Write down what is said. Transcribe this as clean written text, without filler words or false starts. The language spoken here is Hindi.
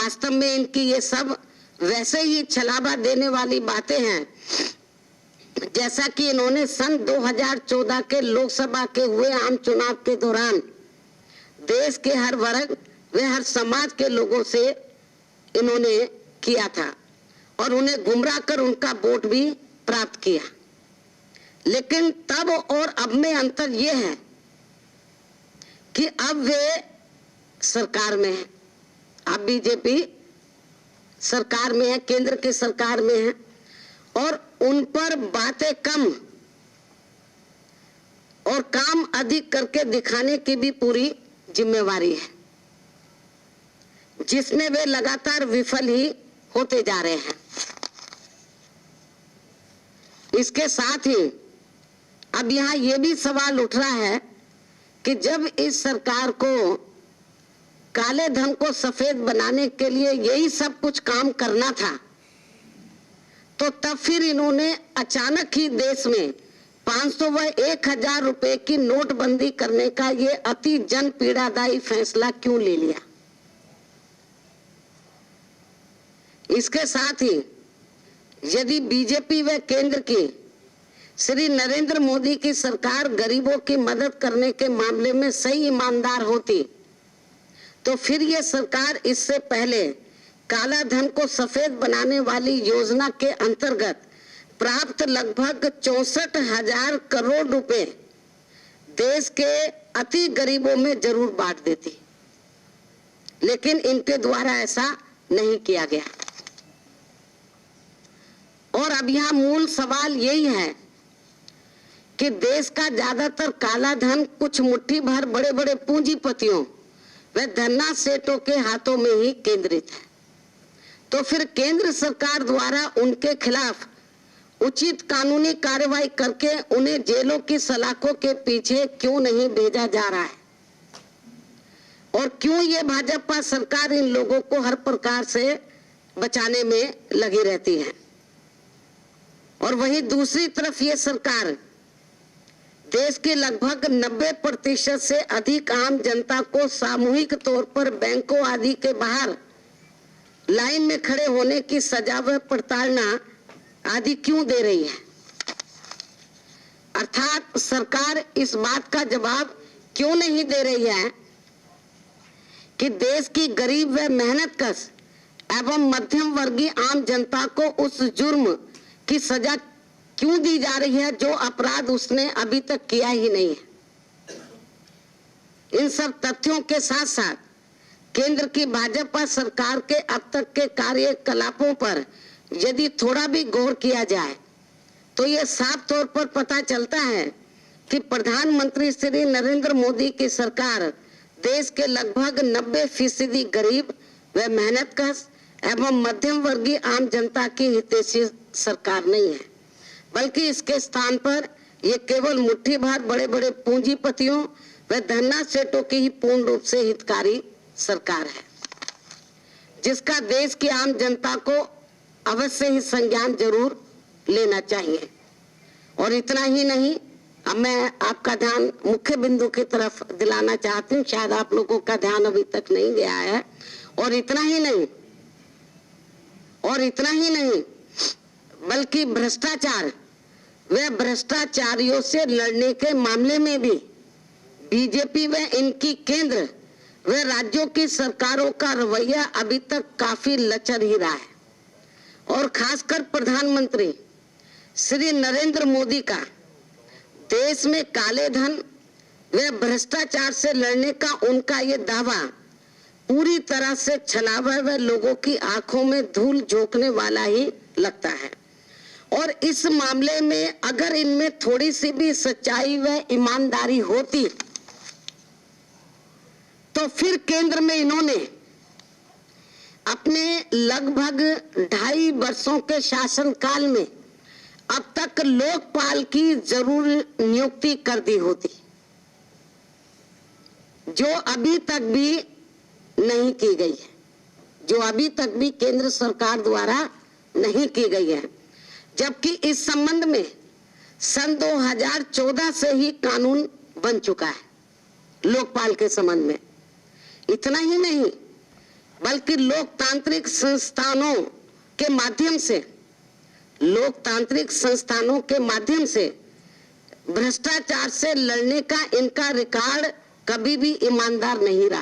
वास्तव में इनकी ये सब वैसे ही छलावा देने वाली बातें हैं जैसा कि इन्होंने सन 2014 के लोकसभा के हुए आम चुनाव के दौरान देश के हर वर्ग व हर समाज के लोगों से इन्होंने किया था और उन्हें गुमराह कर उनका वोट भी प्राप्त किया। लेकिन तब और अब में अंतर यह है कि अब वे सरकार में है, अब बीजेपी सरकार में है, केंद्र की सरकार में है और उन पर बातें कम और काम अधिक करके दिखाने की भी पूरी जिम्मेवारी है, जिसमें वे लगातार विफल ही होते जा रहे हैं। इसके साथ ही अब यहाँ ये भी सवाल उठ रहा है कि जब इस सरकार को काले धन को सफेद बनाने के लिए यही सब कुछ काम करना था, तो तब फिर इन्होंने अचानक ही देश में 500 व 1000 रुपए की नोटबंदी करने का ये अति जन पीड़ादायी फैसला क्यों ले लिया। इसके साथ ही यदि बीजेपी व केंद्र की श्री नरेंद्र मोदी की सरकार गरीबों की मदद करने के मामले में सही ईमानदार होती, तो फिर ये सरकार इससे पहले काला धन को सफेद बनाने वाली योजना के अंतर्गत प्राप्त लगभग 64,000 करोड़ रुपए देश के अति गरीबों में जरूर बांट देती, लेकिन इनके द्वारा ऐसा नहीं किया गया। और अब यहाँ मूल सवाल यही है कि देश का ज्यादातर काला धन कुछ मुट्ठी भर बड़े बड़े पूंजीपतियों व धन्ना सेठों के हाथों में ही केंद्रित है, तो फिर केंद्र सरकार द्वारा उनके खिलाफ उचित कानूनी कार्रवाई करके उन्हें जेलों की सलाखों के पीछे क्यों नहीं भेजा जा रहा है, और क्यों ये भाजपा सरकार इन लोगों को हर प्रकार से बचाने में लगी रहती है। और वहीं दूसरी तरफ ये सरकार देश के लगभग 90% से अधिक आम जनता को सामूहिक तौर पर बैंकों आदि के बाहर लाइन में खड़े होने की सजा व प्रताड़ना आदि क्यों दे रही है। अर्थात सरकार इस बात का जवाब क्यों नहीं दे रही है कि देश की गरीब व मेहनतकश एवं मध्यम वर्गीय आम जनता को उस जुर्म की सजा क्यों दी जा रही है जो अपराध उसने अभी तक किया ही नहीं है। इन सब तथ्यों के साथ साथ केंद्र की भाजपा सरकार के अब तक के कार्यकलापों पर यदि थोड़ा भी गौर किया जाए तो ये साफ तौर पर पता चलता है कि प्रधानमंत्री श्री नरेंद्र मोदी की सरकार देश के लगभग 90% गरीब व मेहनतकश एवं मध्यम वर्गीय आम जनता की हितैषी सरकार नहीं है, बल्कि इसके स्थान पर ये केवल मुट्ठी भर बड़े बड़े पूंजीपतियों व धन्ना सेठों की ही पूर्ण रूप से हितकारी सरकार है, जिसका देश की आम जनता को अवश्य ही संज्ञान जरूर लेना चाहिए। और इतना ही नहीं, अब मैं आपका ध्यान मुख्य बिंदु की तरफ दिलाना चाहती हूँ, शायद आप लोगों का ध्यान अभी तक नहीं गया है। और इतना ही नहीं बल्कि भ्रष्टाचार व भ्रष्टाचारियों से लड़ने के मामले में भी बीजेपी व इनकी केंद्र व राज्यों की सरकारों का रवैया अभी तक काफी लचर ही रहा है। और खासकर प्रधानमंत्री श्री नरेंद्र मोदी का देश में काले धन व भ्रष्टाचार से लड़ने का उनका ये दावा पूरी तरह से छलावा व लोगों की आंखों में धूल झोंकने वाला ही लगता है। और इस मामले में अगर इनमें थोड़ी सी भी सच्चाई व ईमानदारी होती तो फिर केंद्र में इन्होंने अपने लगभग 2.5 वर्षों के शासनकाल में अब तक लोकपाल की जरूर नियुक्ति कर दी होती, जो अभी तक भी नहीं की गई है, जो अभी तक भी केंद्र सरकार द्वारा नहीं की गई है। जबकि इस संबंध में सन 2014 से ही कानून बन चुका है लोकपाल के संबंध में। इतना ही नहीं, बल्कि लोकतांत्रिक संस्थानों के माध्यम से भ्रष्टाचार से लड़ने का इनका रिकॉर्ड कभी भी ईमानदार नहीं रहा।